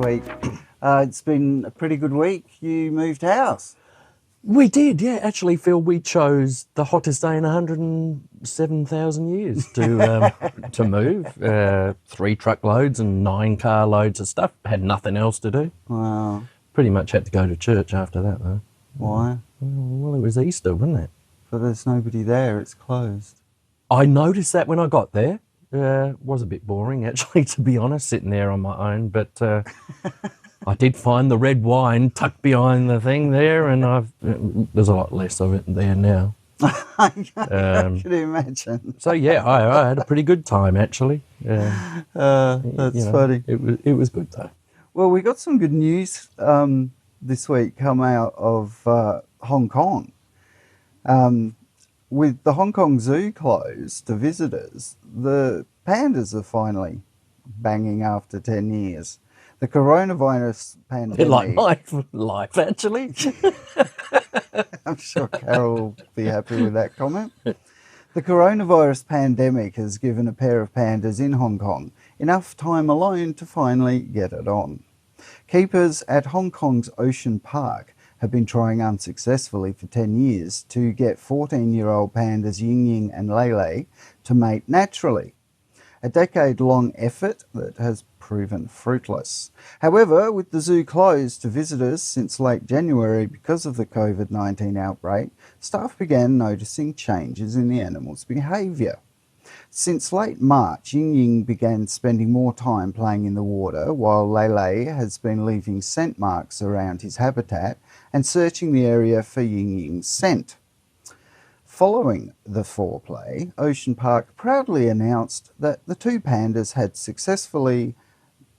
week. It's been a pretty good week. You moved house. We did, yeah. Actually, Phil, we chose the hottest day in 107,000 years to move. 3 truckloads and 9 carloads of stuff. Had nothing else to do. Wow. Pretty much had to go to church after that, though. Why? Well, it was Easter, wasn't it? But there's nobody there. It's closed. I noticed that when I got there. Was a bit boring, actually, to be honest, sitting there on my own. But I did find the red wine tucked behind the thing there, and there's a lot less of it there now. I can imagine. So yeah, I had a pretty good time actually. That's You know, funny. It was good though. Well, we got some good news this week come out of Hong Kong. With the Hong Kong Zoo closed to visitors, the pandas are finally banging after 10 years. The coronavirus pandemic... Bit like my life, actually. I'm sure Carol will be happy with that comment. The coronavirus pandemic has given a pair of pandas in Hong Kong enough time alone to finally get it on. Keepers at Hong Kong's Ocean Park have been trying unsuccessfully for 10 years to get 14-year-old pandas Ying Ying and Lei Lei to mate naturally. A decade-long effort that has proven fruitless. However, with the zoo closed to visitors since late January because of the COVID-19 outbreak, staff began noticing changes in the animals' behaviour. Since late March, Ying Ying began spending more time playing in the water, while Lei Lei has been leaving scent marks around his habitat and searching the area for Ying Ying's scent. Following the foreplay, Ocean Park proudly announced that the 2 pandas had successfully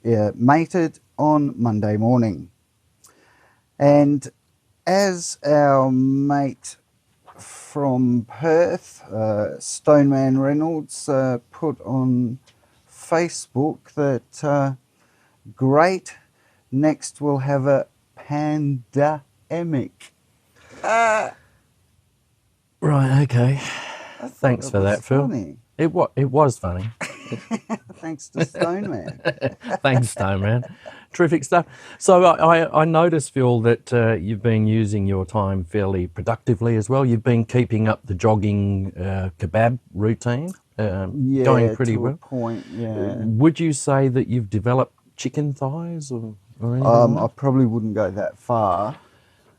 mated on Monday morning. And as our mate from Perth, Stoneman Reynolds, put on Facebook that great, next we'll have a pandemic. Right, okay. Thanks for that, Phil. Funny. It was funny. Thanks to Stoneman. Thanks, Stoneman. Terrific stuff. So I noticed, Phil, that you've been using your time fairly productively as well. You've been keeping up the jogging kebab routine, going pretty well. To a point, yeah. Would you say that you've developed chicken thighs or anything like I probably wouldn't go that far.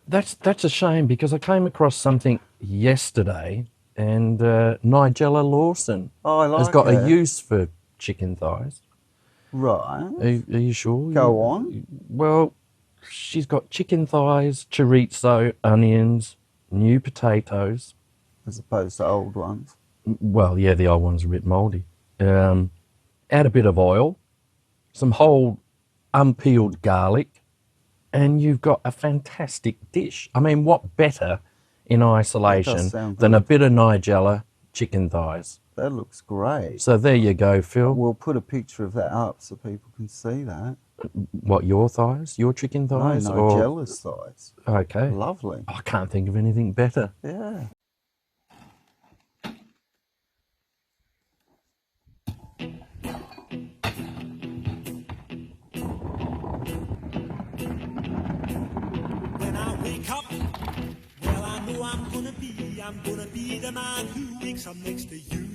That's a shame, because I came across something yesterday, and Nigella Lawson has got her. a use for chicken thighs. Right. Are you sure? Go on. Well, she's got chicken thighs, chorizo, onions, new potatoes. As opposed to old ones. Well, yeah, the old ones are a bit mouldy. Add a bit of oil, some whole unpeeled garlic, and you've got a fantastic dish. I mean, what better in isolation than a bit of Nigella chicken thighs? That looks great. So there you go, Phil. We'll put a picture of that up so people can see that. What, your thighs? Your chicken thighs? No, Nigella's thighs. Okay. Lovely. I can't think of anything better. Yeah. When I wake up, well, I know I'm gonna be the man who wakes up next to you.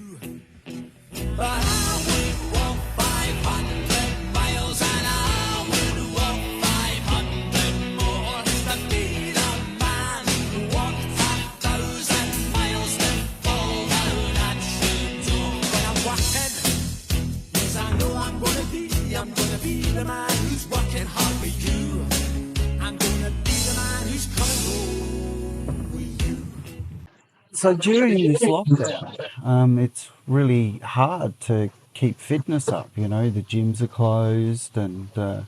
But I would walk 500 miles and I would walk 500 more to be the man who walked 1,000 miles to fall down at your door. When I'm walking, yes, I know I'm gonna be the man who's working hard for you. I'm gonna be the man who's coming home with you. So during this lockdown, it's really hard to keep fitness up. You know, the gyms are closed and all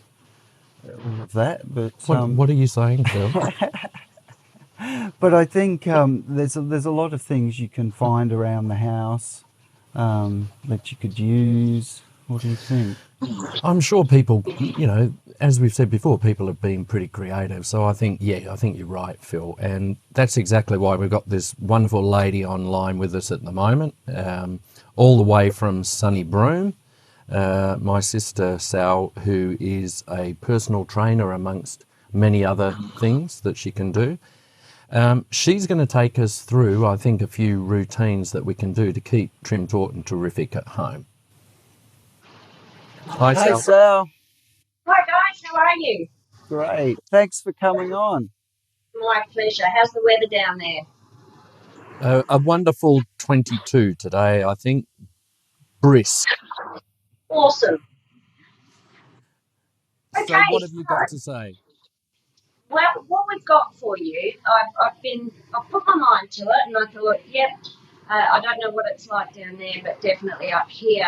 of that. But What are you saying, Phil? but I think there's a lot of things you can find around the house that you could use. What do you think? I'm sure people, you know, as we've said before, people have been pretty creative. So I think you're right, Phil. And that's exactly why we've got this wonderful lady online with us at the moment, all the way from sunny Broome. my sister Sal, who is a personal trainer amongst many other things that she can do. She's going to take us through, I think, a few routines that we can do to keep Trim Tauten terrific at home. Hi, Hey, Sal. Sal. Hi guys, how are you? Great. Thanks for coming on. My pleasure. How's the weather down there? A wonderful 22 today, I think. Brisk. Awesome. So Okay, what have you got to say? well, what we've got for you, I've put my mind to it, and I thought, yep, I don't know what it's like down there, but definitely up here,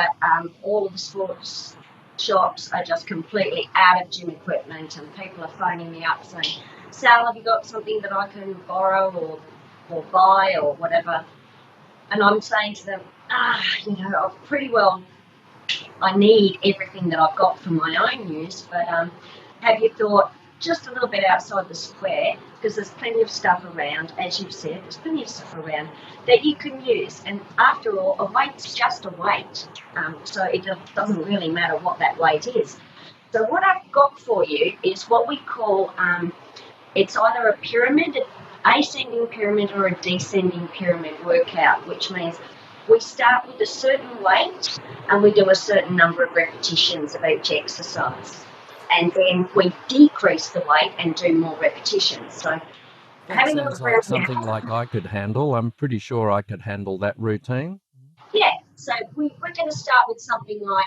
all of the sports shops are just completely out of gym equipment, and people are phoning me up saying, Sal, have you got something that I can borrow or buy or whatever? And I'm saying to them, I've pretty well I need everything that I've got for my own use, but have you thought just a little bit outside the square? Because there's plenty of stuff around, as you've said, there's plenty of stuff around that you can use. And after all, a weight's just a weight, so it doesn't really matter what that weight is. So what I've got for you is what we call, it's either a pyramid, ascending pyramid or a descending pyramid workout, which means we start with a certain weight and we do a certain number of repetitions of each exercise. And then we decrease the weight and do more repetitions. So That having a sounds look like around something like I could handle. I'm pretty sure I could handle that routine. yeah, so we're going to start with something like,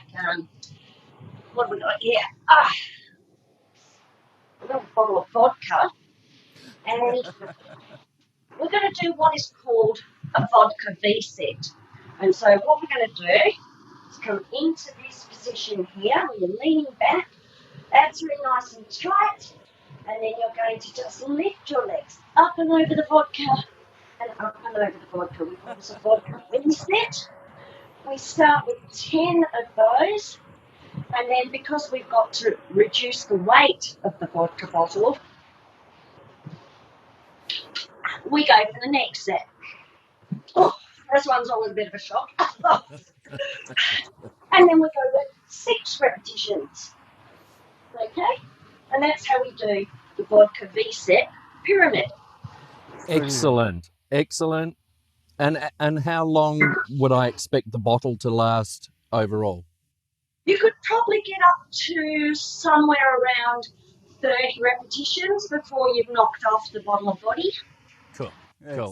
what have we got here? We've got a bottle of vodka. And we're going to do what is called a vodka V-set. And so what we're going to do is come into this position here where you're leaning back, abs are nice and tight, and then you're going to just lift your legs up and over the vodka and up and over the vodka. We call this a vodka V-set. We start with 10 of those, and then because we've got to reduce the weight of the vodka bottle, we go for the next set. Oh, this one's always a bit of a shock. And then we go with 6 repetitions. Okay? And that's how we do the vodka V-set pyramid. Excellent. Excellent. And how long would I expect the bottle to last overall? You could probably get up to somewhere around 30 repetitions before you've knocked off the bottle of body. Cool.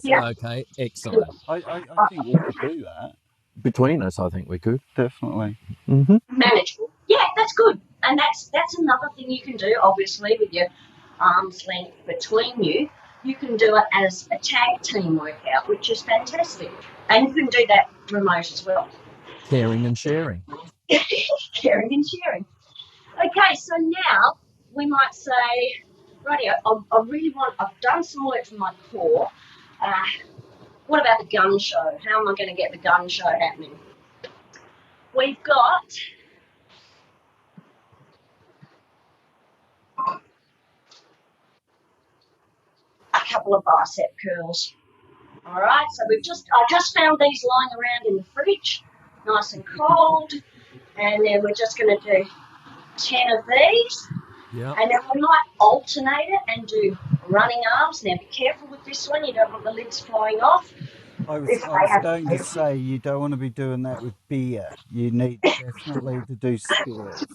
Yeah. Okay, excellent. I think we could do that. Between us, I think we could. Definitely. Mm-hmm. Manageable. Yeah, that's good. And that's another thing you can do, obviously, with your arms length between you. You can do it as a tag team workout, which is fantastic. And you can do that remote as well. Caring and sharing. Caring and sharing. Okay, so now we might say, righty, I've done some work for my core. What about the gun show? How am I going to get the gun show happening? We've got a couple of bicep curls. All right, so I just found these lying around in the fridge, nice and cold, and then we're just going to do 10 of these. Yeah. And then we might alternate it and do running arms. Now be careful with this one, you don't want the lids flying off. I was going to say you don't want to be doing that with beer. You need definitely to do spirits.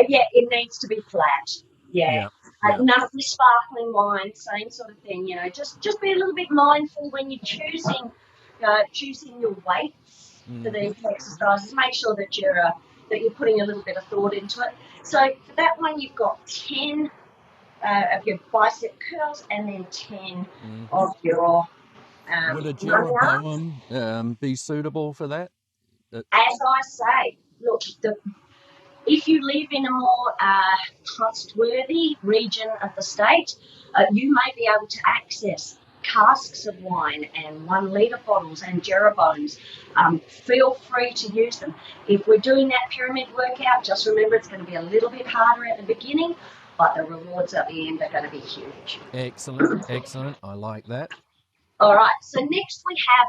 Yeah, it needs to be flat. Yeah. Yeah. None of the sparkling wine, same sort of thing. Just be a little bit mindful when you're choosing your weights for these exercises. Make sure that you're putting a little bit of thought into it. So for that one, you've got 10 of your bicep curls and then 10 of your Would a Jeroboam be suitable for that? As I say, look, if you live in a more trustworthy region of the state, you may be able to access casks of wine and 1 litre bottles and Jeroboams. Feel free to use them. If we're doing that pyramid workout, just remember it's going to be a little bit harder at the beginning, but the rewards at the end are going to be huge. Excellent. I like that. All right, so next we have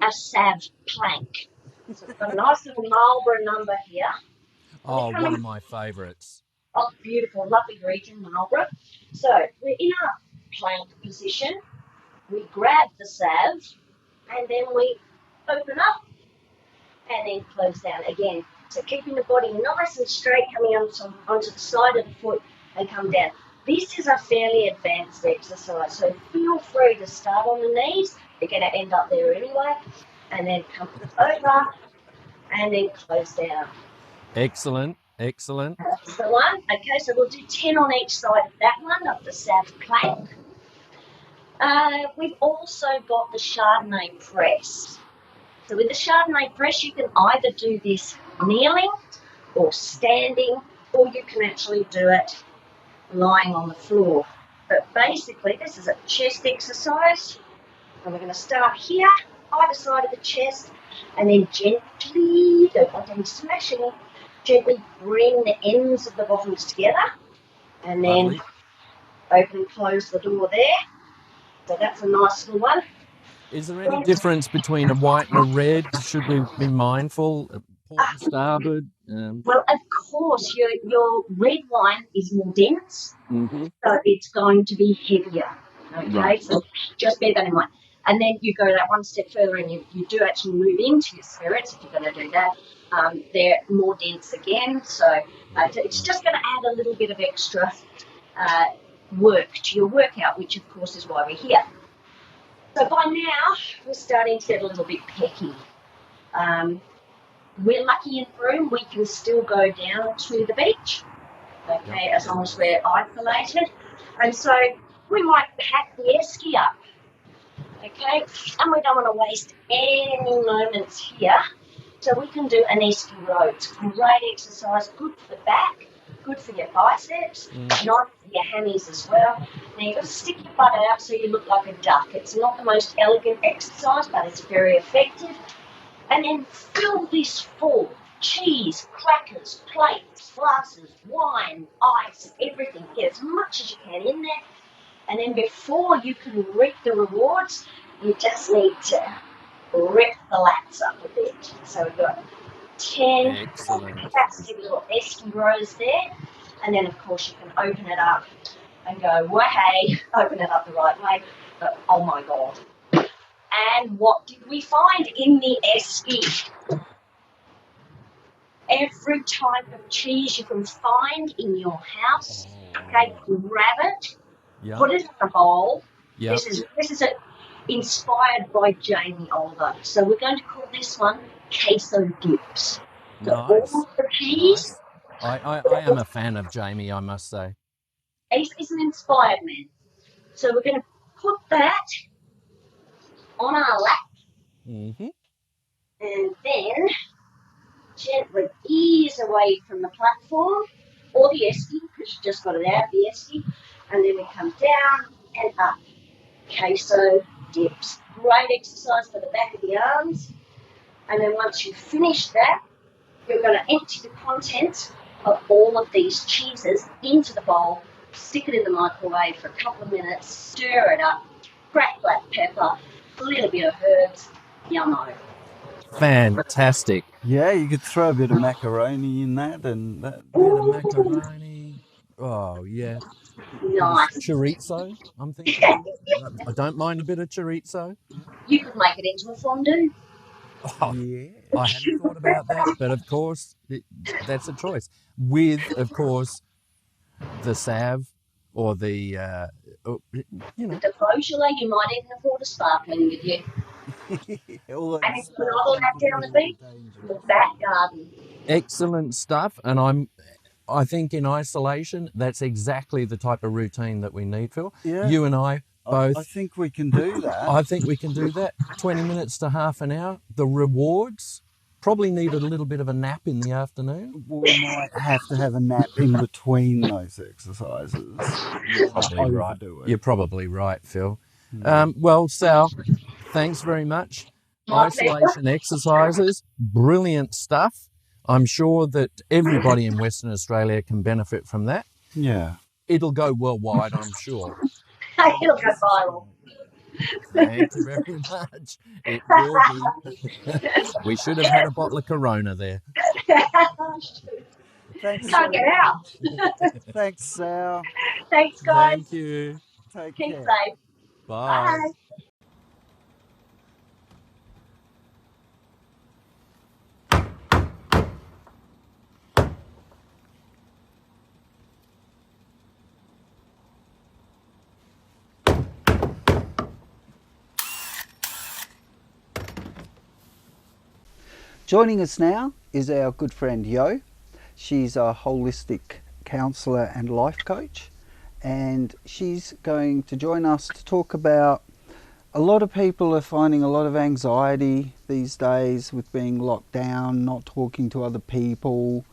a SAV plank. So we've got a nice little Marlboro number here. Oh, one of my favourites. Oh, beautiful, lovely region, Marlborough. So we're in our plank position. We grab the salve, and then we open up and then close down again. So keeping the body nice and straight, coming onto the side of the foot and come down. This is a fairly advanced exercise, so feel free to start on the knees. You're going to end up there anyway, and then come over and then close down. Excellent, excellent. That's the one. Okay, so we'll do 10 on each side of that one, of the salve plank. We've also got the Chardonnay press. So with the Chardonnay press, you can either do this kneeling or standing, or you can actually do it lying on the floor. But basically, this is a chest exercise, and we're going to start here, either side of the chest, and then gently, don't want any smashing, gently bring the ends of the bottoms together, and then Lovely. open and close the door there. So that's a nice little one. Is there any difference between a white and a red? Should we be mindful? Port and starboard? Well, of course, your red wine is more dense, so it's going to be heavier. Okay, Right. so just bear that in mind. And then you go that one step further and you do actually move into your spirits if you're going to do that. They're more dense again, so it's just going to add a little bit of extra work to your workout, which of course is why we're here. So by now, we're starting to get a little bit pecky. We're lucky in Broome, we can still go down to the beach, okay, as long as we're isolated. And so we might pack the esky up, okay, and we don't want to waste any moments here. So we can do an esky row. It's great exercise, good for the back, good for your biceps, nice for your hammies as well. Now you've got to stick your butt out so you look like a duck. It's not the most elegant exercise, but it's very effective. And then fill this full. Cheese, crackers, plates, glasses, wine, ice, everything. Get as much as you can in there. And then before you can reap the rewards, you just need to rip the lats up a bit. So we've got 10 fantastic little esky rows there. And then, of course, you can open it up and go, well, hey, open it up the right way. But, oh, my God. And what did we find in the esky? Every type of cheese you can find in your house. Okay, grab it, put it in a bowl. Yep. This is inspired by Jamie Oliver. So we're going to call this one queso dips. So Nice. all the cheese. Nice. I am a fan of Jamie, I must say. He's an inspired man. So we're going to put that on our lap. Mm-hmm. And then gently ease away from the platform or the esky, because you just got it out of the esky. And then we come down and up. Queso dips. Great exercise for the back of the arms. And then once you've finished that, you're going to empty the contents of all of these cheeses into the bowl, stick it in the microwave for a couple of minutes, stir it up, crack black pepper, a little bit of herbs, yummo. Fantastic. Yeah, you could throw a bit of macaroni in that and that. Bit of macaroni. Oh, yeah. Nice. Chorizo, I'm thinking. I don't mind a bit of chorizo. You could make it into a fondue. Oh, Yeah. I hadn't thought about that, but of course, that's a choice. With, of course, the salve or the, The Beaujolais, you might even afford a sparkling with you. All And if you're not allowed down the beach, the back garden. Excellent stuff. And I think in isolation, that's exactly the type of routine that we need, Phil. Yeah. You and I both. I think we can do that. I think we can do that. 20 minutes to half an hour. The rewards probably need a little bit of a nap in the afternoon. We might have to have a nap in between those exercises. You're probably right, Phil. Well, Sal, thanks very much. Isolation exercises, brilliant stuff. I'm sure that everybody in Western Australia can benefit from that. Yeah. It'll go worldwide, I'm sure. It'll go viral. Thank you very much. It will be. We should have had a bottle of Corona there. Thanks so Can't get out. much. Thanks, Sal. Thanks, guys. Thank you. Take Keep care. safe. Bye. Bye. Joining us now is our good friend Yo. She's a holistic counsellor and life coach, and she's going to join us to talk about a lot of people are finding a lot of anxiety these days with being locked down, not talking to other people,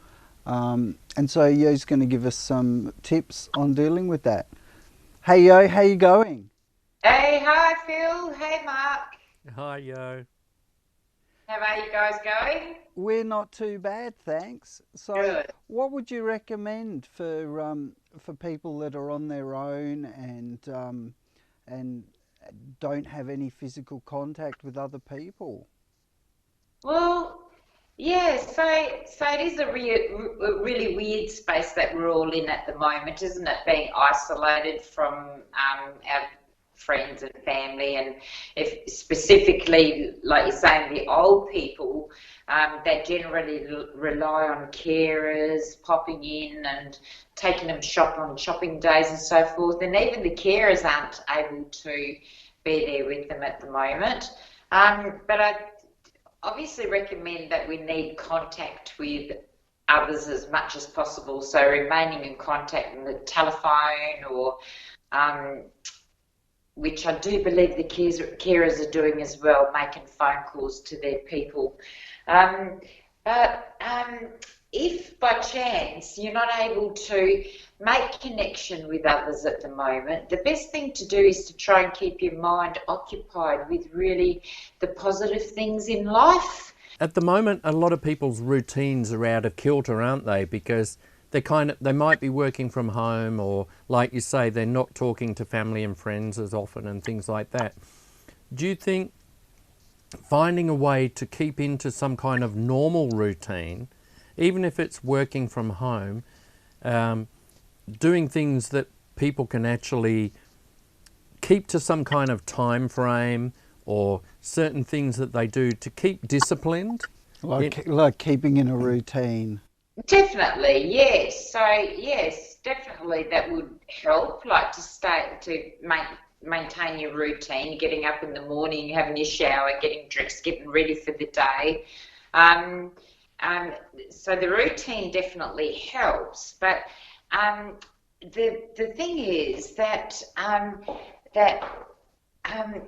and so Yo's going to give us some tips on dealing with that. Hey Yo, how you going? Hey, hi Phil. Hey Mark. Hi, Yo. How are you guys going? We're not too bad, thanks. So, Good. what would you recommend for people that are on their own and don't have any physical contact with other people? Well, yeah, so it is a really weird space that we're all in at the moment, isn't it? Being isolated from our friends and family, and if specifically, like you're saying, the old people that generally rely on carers popping in and taking them on shopping days and so forth, and even the carers aren't able to be there with them at the moment. But I obviously recommend that we need contact with others as much as possible, so remaining in contact on the telephone or which I do believe the carers are doing as well, making phone calls to their people. But if by chance you're not able to make connection with others at the moment, the best thing to do is to try and keep your mind occupied with really the positive things in life. At the moment, a lot of people's routines are out of kilter, aren't they? Because they might be working from home, or like you say, they're not talking to family and friends as often and things like that. Do you think finding a way to keep into some kind of normal routine, even if it's working from home, doing things that people can actually keep to some kind of time frame, or certain things that they do to keep disciplined? Like keeping in a routine. Definitely, yes. So yes, definitely that would help. Like to maintain your routine, getting up in the morning, having your shower, getting dressed, getting ready for the day. So the routine definitely helps. But the thing is that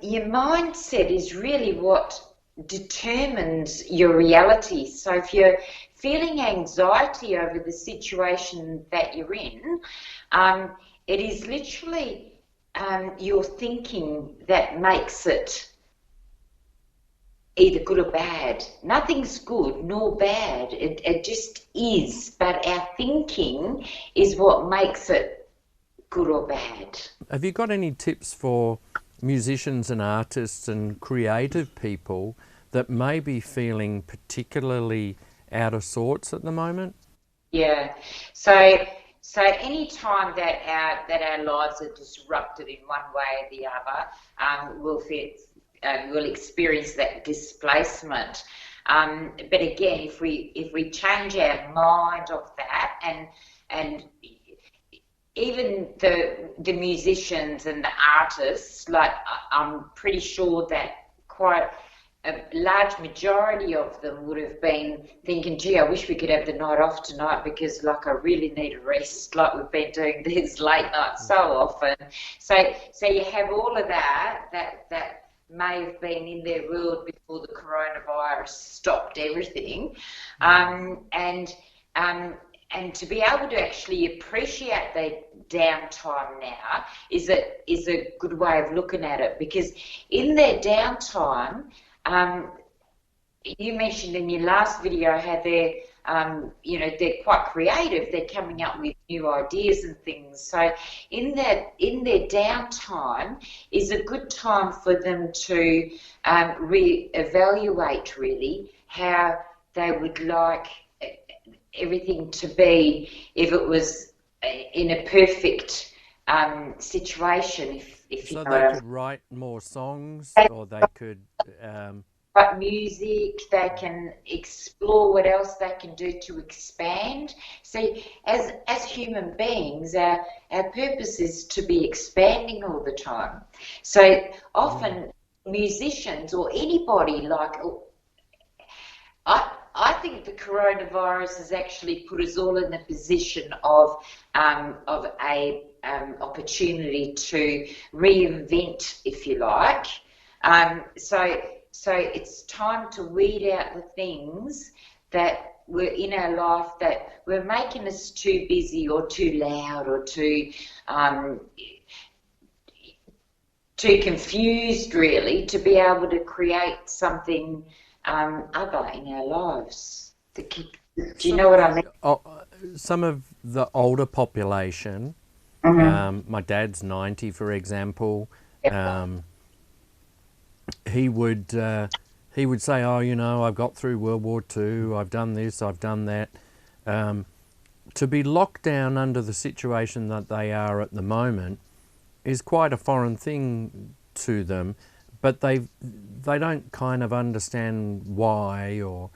your mindset is really what determines your reality. So if you're feeling anxiety over the situation that you're in, it is literally your thinking that makes it either good or bad. Nothing's good nor bad. It just is. But our thinking is what makes it good or bad. Have you got any tips for musicians and artists and creative people that may be feeling particularly out of sorts at the moment? Yeah. So any time that our lives are disrupted in one way or the other, we'll experience that displacement. But again, if we change our mind of that, and even the musicians and the artists, like I'm pretty sure that quite a large majority of them would have been thinking, gee, I wish we could have the night off tonight because like I really need a rest, like we've been doing these late nights so often. So you have all of that may have been in their world before the coronavirus stopped everything. And to be able to actually appreciate the downtime now is a good way of looking at it, because in their downtime, you mentioned in your last video how they're quite creative. They're coming up with new ideas and things. So in their downtime is a good time for them to reevaluate really how they would like everything to be, if it was in a perfect situation, if you So know they what I could write more songs, mean. or they could. Write music, they can explore what else they can do to expand. See, as human beings, our purpose is to be expanding all the time. So often musicians or anybody, like, I think the coronavirus has actually put us all in a position of a opportunity to reinvent, if you like. So it's time to weed out the things that were in our life that were making us too busy or too loud or too confused, really, to be able to create something other in our lives. Do you know what I mean? Some of the older population, my dad's 90, for example, he would say, oh, you know, I've got through World War II, I've done this, I've done that. To be locked down under the situation that they are at the moment is quite a foreign thing to them, but they don't kind of understand why, or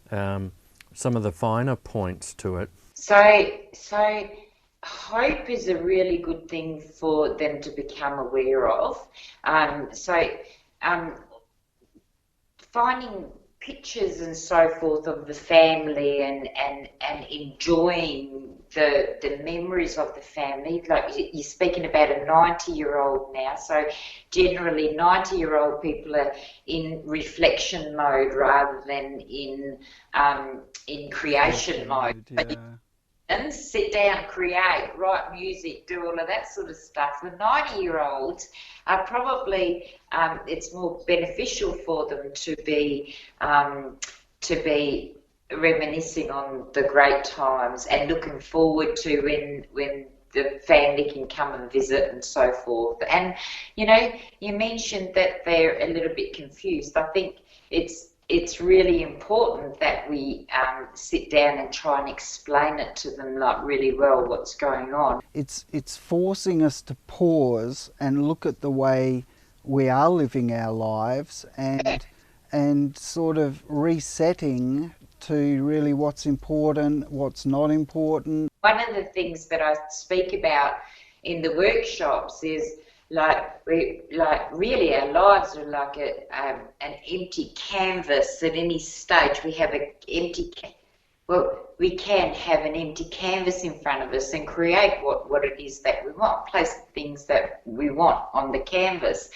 some of the finer points to it. So hope is a really good thing for them to become aware of. Finding pictures and so forth of the family and enjoying the memories of the family. Like you're speaking about a 90-year-old now, so generally 90-year-old people are in reflection mode rather than in creation mode. Yeah. And sit down, create, write music, do all of that sort of stuff. The 90-year-olds are probably, it's more beneficial for them to be reminiscing on the great times and looking forward to when the family can come and visit and so forth. And, you know, you mentioned that they're a little bit confused. I think it's really important that we sit down and try and explain it to them, like, really well, what's going on. It's forcing us to pause and look at the way we are living our lives and sort of resetting to really what's important, what's not important. One of the things that I speak about in the workshops is really our lives are like an empty canvas. At any stage we have we can have an empty canvas in front of us and create what it is that we want, place the things that we want on the canvas.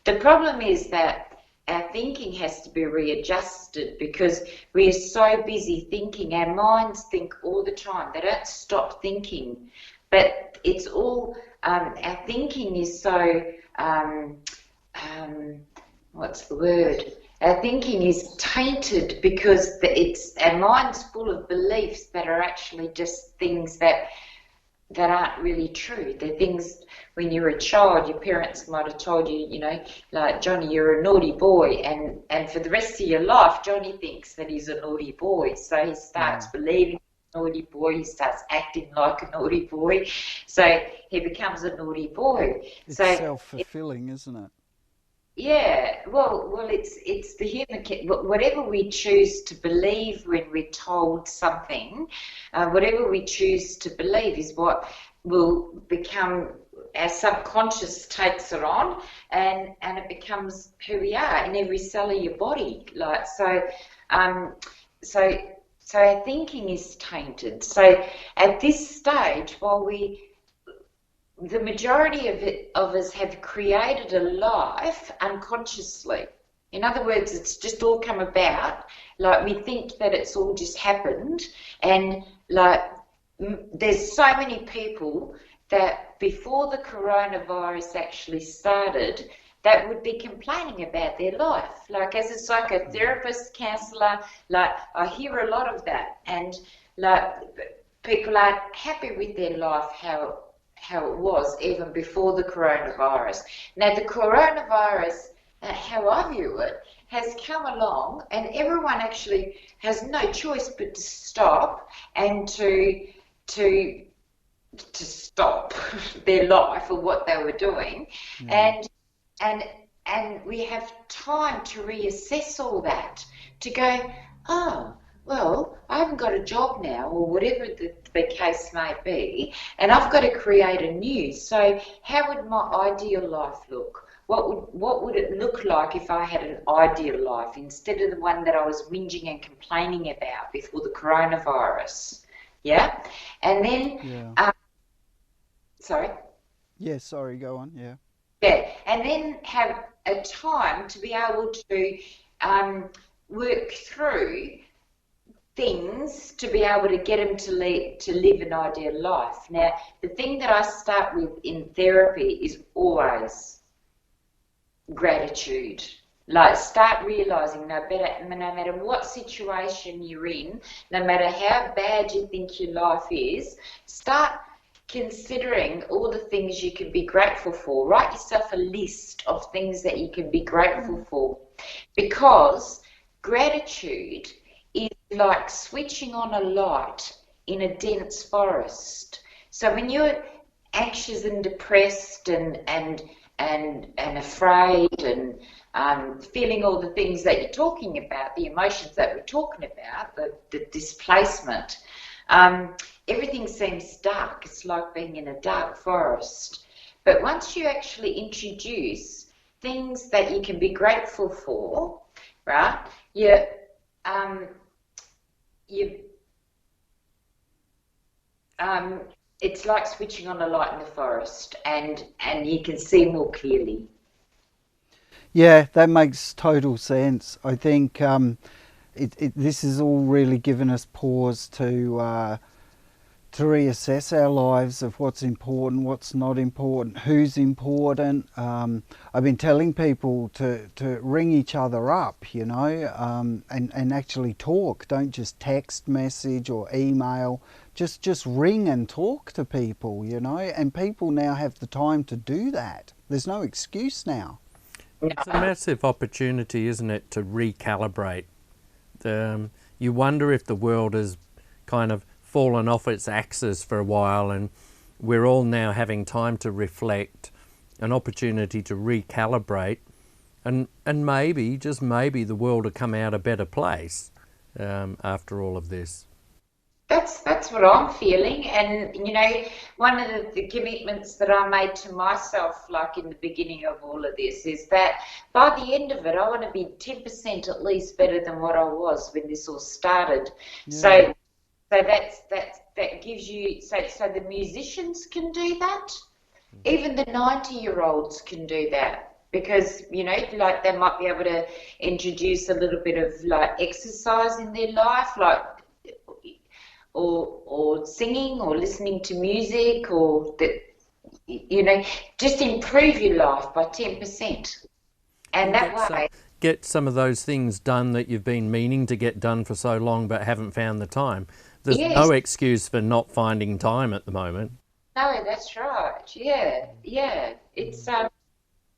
The problem is that our thinking has to be readjusted because we are so busy thinking. Our minds think all the time. They don't stop thinking. But it's all, our thinking is so, what's the word? Our thinking is tainted because our mind's full of beliefs that are actually just things that aren't really true. They're things, when you're a child, your parents might have told you, you know, like, Johnny, you're a naughty boy, and for the rest of your life, Johnny thinks that he's a naughty boy, so he starts believing he's a naughty boy, he starts acting like a naughty boy, so he becomes a naughty boy. It's so self-fulfilling, isn't it? Yeah, well, it's the human. Whatever we choose to believe when we're told something, whatever we choose to believe is what will become. Our subconscious takes it on, and it becomes who we are in every cell of your body. Like so our thinking is tainted. So at this stage, while the majority of us have created a life unconsciously. In other words, it's just all come about. Like, we think that it's all just happened, and like there's so many people that before the coronavirus actually started, that would be complaining about their life. Like, as a psychotherapist, counsellor, like, I hear a lot of that, and like people aren't happy with their life, how it was even before the coronavirus. Now, the coronavirus, how I view it, has come along, and everyone actually has no choice but to stop and to stop their life or what they were doing, and and we have time to reassess all that, to go, oh, well, I haven't got a job now, or whatever the case may be, and I've got to create a new. So how would my ideal life look? What would it look like if I had an ideal life instead of the one that I was whinging and complaining about before the coronavirus? Yeah? And then, sorry? Yeah, sorry, go on, yeah. Yeah, and then have a time to be able to work through things to be able to get them to live an ideal life. Now, the thing that I start with in therapy is always gratitude. Like, start realising no matter what situation you're in, no matter how bad you think your life is, start considering all the things you can be grateful for. Write yourself a list of things that you can be grateful for, because gratitude is like switching on a light in a dense forest. So when you're anxious and depressed and afraid and feeling all the things that you're talking about, the emotions that we're talking about, the displacement, everything seems dark. It's like being in a dark forest. But once you actually introduce things that you can be grateful for, right, it's like switching on a light in the forest, and you can see more clearly. Yeah, that makes total sense. I think this has all really given us pause to reassess our lives of what's important, what's not important, who's important. I've been telling people to ring each other up, you know, and actually talk. Don't just text message or email. Just ring and talk to people, you know. And people now have the time to do that. There's no excuse now. It's a massive opportunity, isn't it, to recalibrate. You wonder if the world has kind of fallen off its axis for a while, and we're all now having time to reflect, an opportunity to recalibrate, and maybe, just maybe, the world will come out a better place after all of this. That's what I'm feeling. And you know, one of the commitments that I made to myself, like in the beginning of all of this, is that by the end of it I want to be 10% at least better than what I was when this all started. So that gives you, so the musicians can do that, even the 90-year-olds can do that, because you know, like, they might be able to introduce a little bit of like exercise in their life, like or singing or listening to music, or that, you know, just improve your life by 10%, and that way get some of those things done that you've been meaning to get done for so long but haven't found the time. There's no excuse for not finding time at the moment. No, that's right. Yeah. It's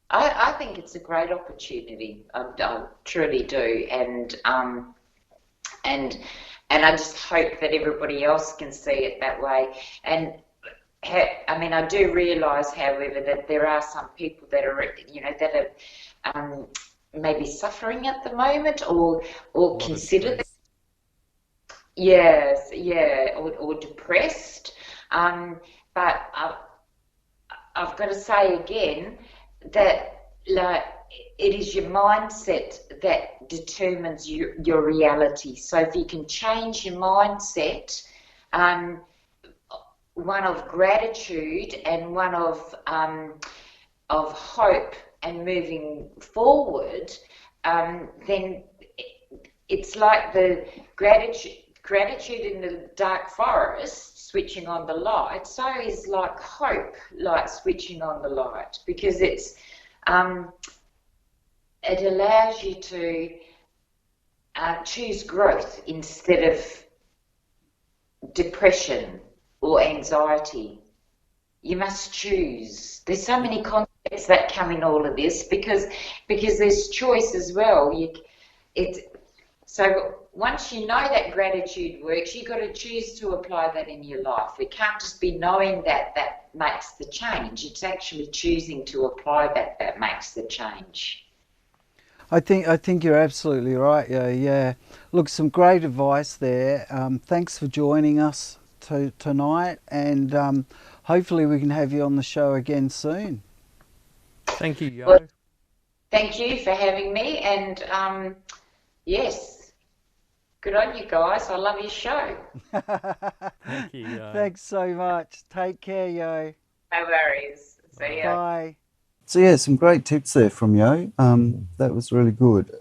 I think it's a great opportunity. I truly do, and I just hope that everybody else can see it that way. And I mean, I do realise, however, that there are some people that are, you know, that are maybe suffering at the moment, or consider that. Yes, yeah, or depressed. But I've got to say again that, like, it is your mindset that determines your reality. So if you can change your mindset, one of gratitude and one of hope and moving forward, then it's like the gratitude in the dark forest, switching on the light. So is like hope, like switching on the light, because it's it allows you to choose growth instead of depression or anxiety. You must choose. There's so many concepts gets that come in all of this because there's choice as well. So once you know that gratitude works, you've got to choose to apply that in your life. It can't just be knowing that makes the change. It's actually choosing to apply that makes the change. I think you're absolutely right. Yeah. Look, some great advice there. Thanks for joining us tonight, and hopefully we can have you on the show again soon. Thank you, Yo. Well, thank you for having me, and yes, good on you guys. I love your show. Thank you, Yo. Thanks so much. Take care, Yo. No worries. See ya. Bye. So yeah, some great tips there from Yo. That was really good.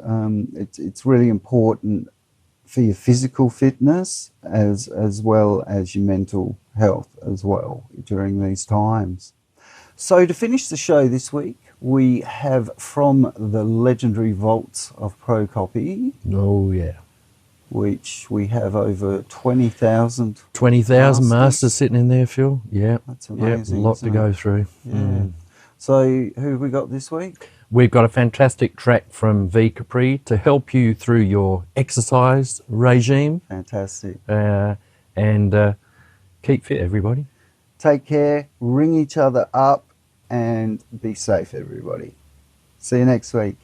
It's really important for your physical fitness as well as your mental health as well during these times. So to finish the show this week, we have from the legendary vaults of Pro Copy. Oh, yeah. Which we have over 20,000. 20,000 masters sitting in there, Phil. Yeah. That's amazing. Yeah, a lot to go through. Yeah. So who have we got this week? We've got a fantastic track from V Capri to help you through your exercise regime. Fantastic. And keep fit, everybody. Take care, ring each other up, and be safe, everybody. See you next week.